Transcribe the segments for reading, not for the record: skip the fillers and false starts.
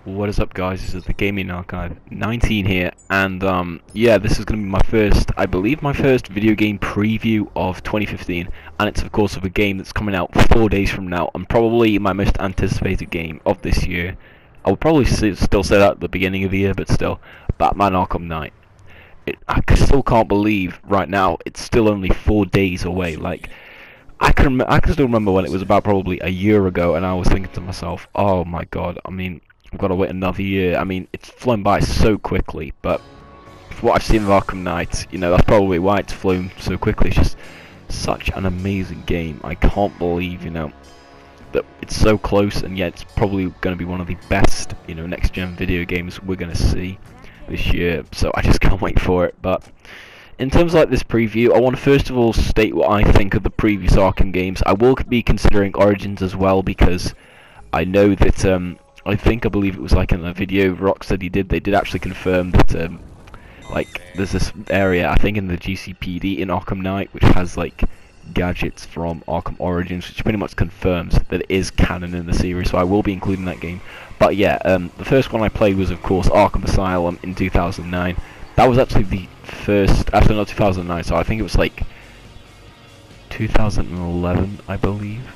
What is up, guys? This is the Gaming Archive 19 here, and yeah, this is going to be my first, I believe my first video game preview of 2015, and it's of course of a game that's coming out 4 days from now, and probably my most anticipated game of this year. I would probably still say that at the beginning of the year, but still, Batman Arkham Knight. Still can't believe right now it's still only 4 days away. Like, I can still remember when it was about probably a year ago, and I was thinking to myself, oh my god, I mean, I've got to wait another year. I mean, it's flown by so quickly, but for what I've seen of Arkham Knight, you know, that's probably why it's flown so quickly. It's just such an amazing game. I can't believe, you know, that it's so close, and yet it's probably going to be one of the best, you know, next-gen video games we're going to see this year. So I just can't wait for it. But in terms of like this preview, I want to first of all state what I think of the previous Arkham games. I will be considering Origins as well, because I know that I believe it was like in a video Rocksteady did. They did actually confirm that like there's this area, I think in the GCPD in Arkham Knight, which has like gadgets from Arkham Origins, which pretty much confirms that it is canon in the series. So I will be including that game. But yeah, the first one I played was of course Arkham Asylum in 2009. That was actually the first, actually not 2009. So I think it was like 2011, I believe.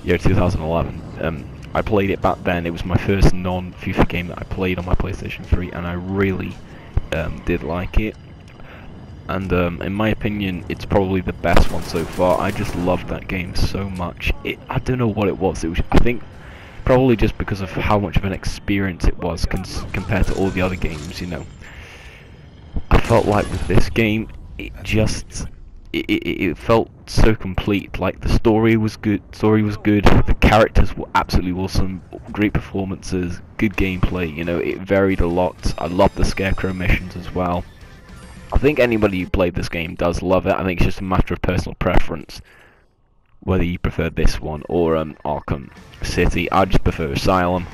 Yeah, 2011. I played it back then. It was my first non-FIFA game that I played on my PlayStation 3, and I really did like it. And in my opinion, it's probably the best one so far. I just loved that game so much. I don't know what it was. I think probably just because of how much of an experience it was compared to all the other games. You know, I felt like with this game, it felt so complete. Like the story was good. The characters were absolutely awesome. Great performances, good gameplay. You know, it varied a lot. I loved the Scarecrow missions as well. I think anybody who played this game does love it. I think it's just a matter of personal preference, whether you prefer this one or Arkham City. I just prefer Asylum.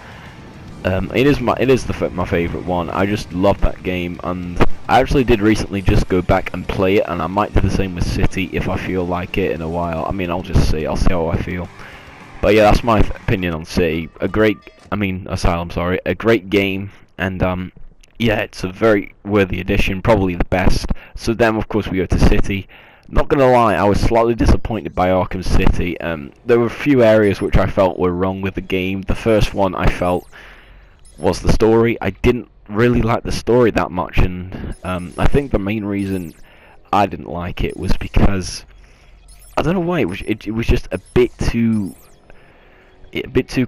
It is my favourite one. I just love that game, and I actually did recently just go back and play it, and I might do the same with City if I feel like it in a while. I mean, I'll see how I feel. But yeah, that's my opinion on City. Asylum, sorry. A great game, and yeah, it's a very worthy addition, probably the best. So then, of course, we go to City. Not gonna lie, I was slightly disappointed by Arkham City. There were a few areas which I felt were wrong with the game. The first one I felt was the story. I didn't really like the story that much, and I think the main reason I didn't like it was because I don't know why it was just a bit too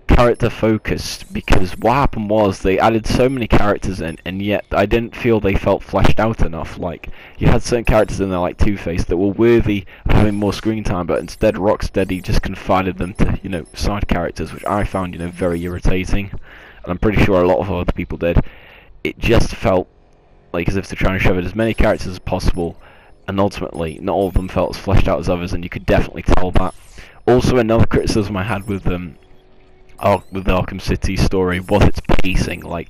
character focused. Because what happened was they added so many characters in, and yet I didn't feel they felt fleshed out enough. Like, you had certain characters in there like Two-Face that were worthy of having more screen time, but instead Rocksteady just confided them to, you know, side characters, which I found, you know, very irritating. And I'm pretty sure a lot of other people did. It just felt like as if they're trying to shove in as many characters as possible, and ultimately not all of them felt as fleshed out as others, and you could definitely tell that. Also, another criticism I had with the Arkham City story was its pacing. Like,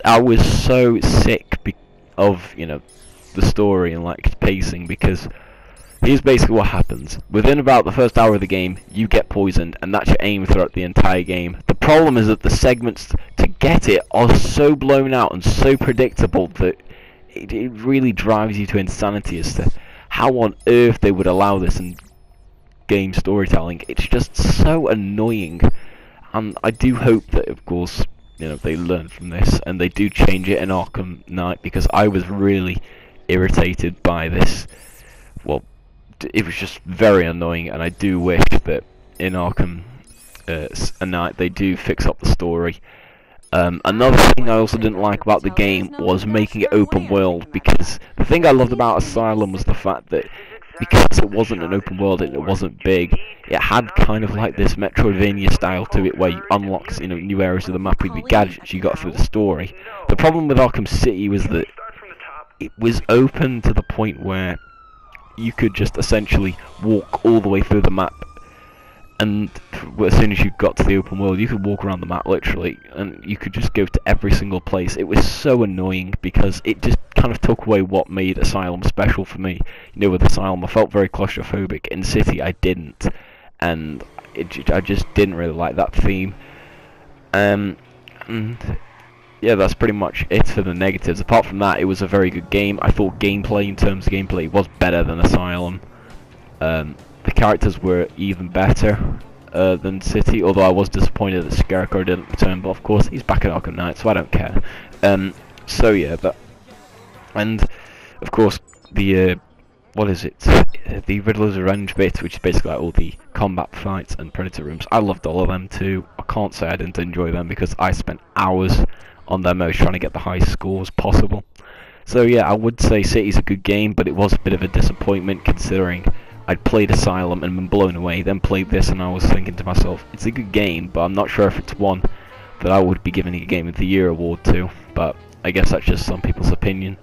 I was so sick of, you know, the story and like its pacing, because here's basically what happens. Within about the first hour of the game, you get poisoned, and that's your aim throughout the entire game. The problem is that the segments to get it are so blown out and so predictable that it really drives you to insanity as to how on earth they would allow this in game storytelling. It's just so annoying, and I do hope that, of course, you know, they learn from this and they do change it in Arkham Knight, because I was really irritated by this. Well, it was just very annoying, and I do wish that in Arkham Knight they do fix up the story. Another thing I also didn't like about the game was making it open world, because the thing I loved about Asylum was the fact that because it wasn't an open world and it wasn't big, it had kind of like this Metroidvania style to it, where you unlock, you know, new areas of the map with the gadgets you got through the story. The problem with Arkham City was that it was open to the point where you could just essentially walk all the way through the map, and as soon as you got to the open world, you could walk around the map literally, and you could just go to every single place. It was so annoying, because it just kind of took away what made Asylum special for me. You know, with Asylum I felt very claustrophobic. In City I didn't, and I just didn't really like that theme. And yeah, that's pretty much it for the negatives. Apart from that, it was a very good game. I thought gameplay, in terms of gameplay, was better than Asylum. The characters were even better than City, although I was disappointed that SHAREfactory didn't return, but of course he's back at Arkham Knight, so I don't care. So yeah, and of course the what is it? The Riddler's Revenge bit, which is basically like all the combat fights and Predator rooms. I loved all of them too. I can't say I didn't enjoy them because I spent hours on their most trying to get the highest scores possible. So yeah, I would say City's a good game, but it was a bit of a disappointment considering I'd played Asylum and been blown away, then played this and I was thinking to myself, it's a good game, but I'm not sure if it's one that I would be giving a Game of the Year award to, but I guess that's just some people's opinion.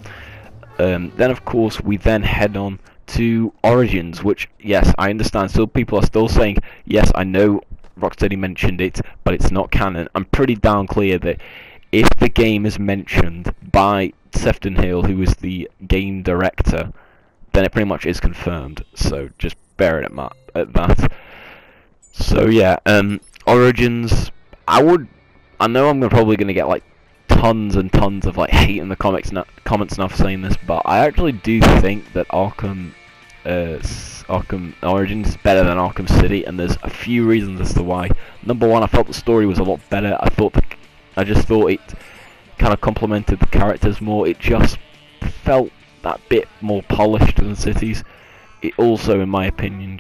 Then of course we then head on to Origins, which, yes, I understand, still people are still saying, yes, I know Rocksteady mentioned it, but it's not canon. I'm pretty darn clear that if the game is mentioned by Sefton Hill, who is the game director, then it pretty much is confirmed, so just bear it at that. So yeah, Origins, I know I'm probably going to get like tons and tons of like hate in the comments now for saying this, but I actually do think that Arkham Origins is better than Arkham City, and there's a few reasons as to why. Number one, I felt the story was a lot better. I just thought it kind of complemented the characters more. It just felt that bit more polished than Cities. It also, in my opinion,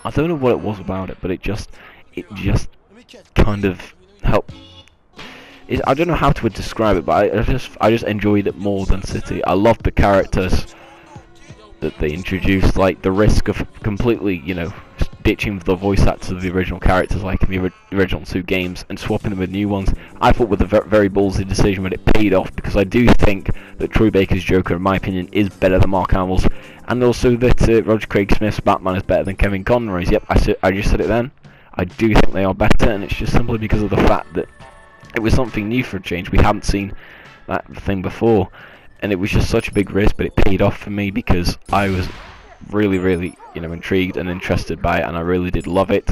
I don't know what it was about it, but it just kind of helped. I don't know how to describe it, but I just enjoyed it more than City. I loved the characters that they introduced, like the risk of completely, ditching the voice actors of the original characters, like in the original two games, and swapping them with new ones. I thought was a very ballsy decision, but it paid off because I do think that Troy Baker's Joker, in my opinion, is better than Mark Hamill's, and also that Roger Craig Smith's Batman is better than Kevin Conroy's. Yep, I just said it then. I do think they are better, and it's just simply because of the fact that it was something new for a change. We hadn't seen that thing before, and it was just such a big risk, but it paid off for me because I was really, intrigued and interested by it, and I really did love it.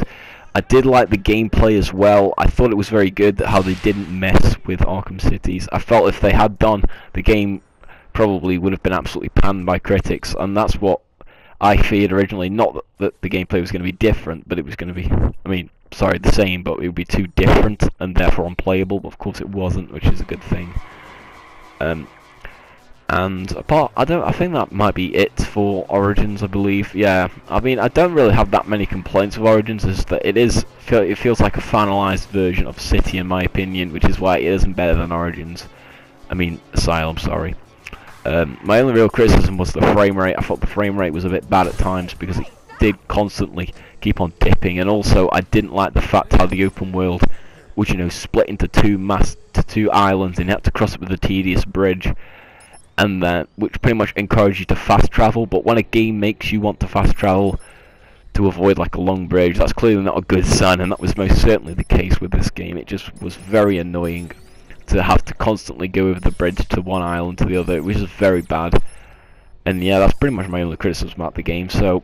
I did like the gameplay as well. I thought it was very good how they didn't mess with Arkham Cities. I felt if they had done, the game probably would have been absolutely panned by critics, and that's what I feared originally. Not that the gameplay was going to be different, but it was going to be, the same, but it would be too different and therefore unplayable. But of course it wasn't, which is a good thing. And I think that might be it for Origins, I believe. Yeah, I don't really have that many complaints with Origins. Is that it feels like a finalized version of City, in my opinion, which is why it isn't better than Origins. Asylum, sorry. My only real criticism was the frame rate. I thought the frame rate was a bit bad at times because it did constantly keep on dipping, and also I didn't like the fact how the open world was, split into two islands, and you had to cross it with a tedious bridge, and which pretty much encouraged you to fast travel. But when a game makes you want to fast travel to avoid like a long bridge, that's clearly not a good sign, and that was most certainly the case with this game. It just was very annoying to have to constantly go over the bridge to one island to the other. It was just very bad, and yeah, that's pretty much my only criticism about the game. So,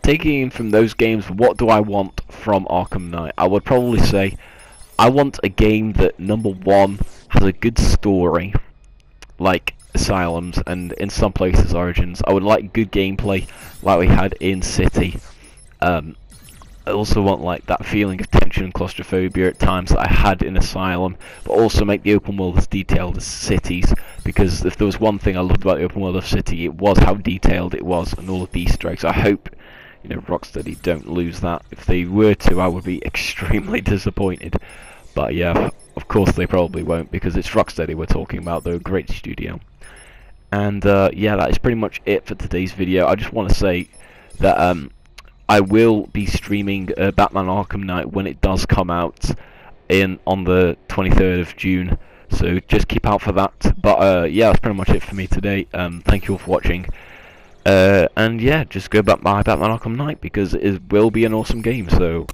taking from those games, what do I want from Arkham Knight? I would probably say I want a game that, number one, has a good story, like Asylums, and in some places Origins. I would like good gameplay, like we had in City. I also want like that feeling of tension and claustrophobia at times that I had in Asylum, but also make the open world as detailed as Cities, because if there was one thing I loved about the open world of City, it was how detailed it was and all of the Easter eggs. I hope Rocksteady don't lose that. If they were to, I would be extremely disappointed. But yeah, of course they probably won't, because it's Rocksteady we're talking about. They're a great studio. And yeah, that is pretty much it for today's video. I just want to say that I will be streaming Batman Arkham Knight when it does come out on the 23rd of June. So just keep out for that. But yeah, that's pretty much it for me today. Thank you all for watching. And yeah, just go back my Batman Arkham Knight because it will be an awesome game. So